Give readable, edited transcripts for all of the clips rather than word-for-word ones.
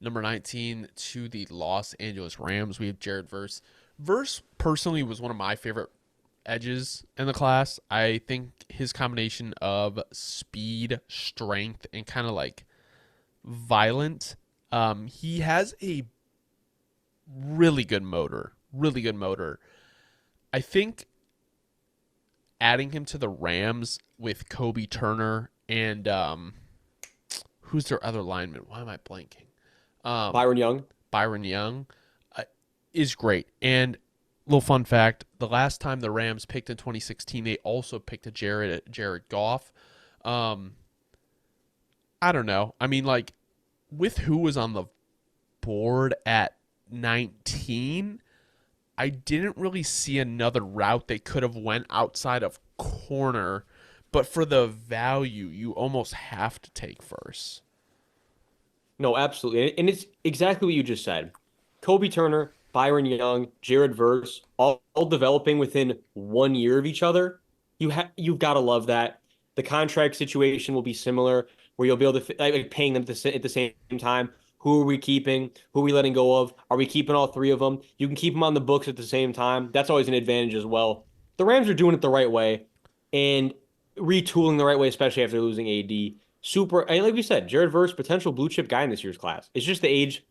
Number 19 to the Los Angeles Rams, we have Jared Verse. Verse personally was one of my favorite edges in the class. I think his combination of speed, strength, and kind of like violent. He has a really good motor. Really good motor. I think adding him to the Rams with Kobe Turner and who's their other lineman? Why am I blanking? Um, Byron Young. Byron Young uh, is great. And little fun fact: the last time the Rams picked in 2016, they also picked a Jared Goff. Um, I don't know. I mean, like with who was on the board at 19, I didn't really see another route they could have went outside of corner, but for the value, you almost have to take first. No, absolutely. And it's exactly what you just said. Kobe Turner, Byron Young, Jared Verse, all developing within 1 year of each other. You've got to love that. The contract situation will be similar, where you'll be able to like paying them at the same time. Who are we keeping? Who are we letting go of? Are we keeping all three of them? You can keep them on the books at the same time. That's always an advantage as well. The Rams are doing it the right way and retooling the right way, especially after losing AD. Super, and like we said, Jared Verse, potential blue chip guy in this year's class. It's just the age.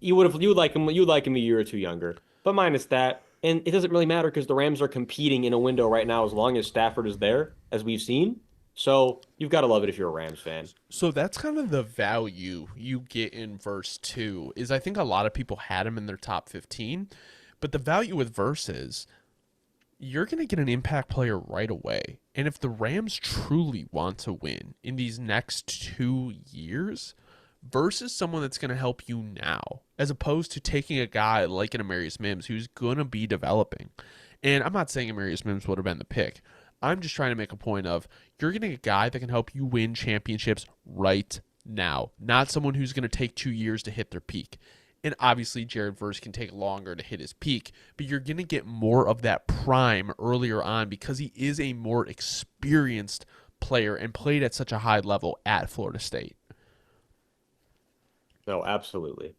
You would like him a year or two younger, but minus that, and it doesn't really matter because the Rams are competing in a window right now as long as Stafford is there, as we've seen. So you've got to love it if you're a Rams fan. So that's kind of the value you get in verse 2 is I think a lot of people had him in their top 15, but the value with verse is you're going to get an impact player right away. And if the Rams truly want to win in these next 2 years, versus someone that's going to help you now, as opposed to taking a guy like an Amarius Mims who's going to be developing. And I'm not saying Amarius Mims would have been the pick. I'm just trying to make a point of you're getting a guy that can help you win championships right now, not someone who's going to take 2 years to hit their peak. And obviously, Jared Verse can take longer to hit his peak, but you're going to get more of that prime earlier on because he is a more experienced player and played at such a high level at Florida State. No, absolutely.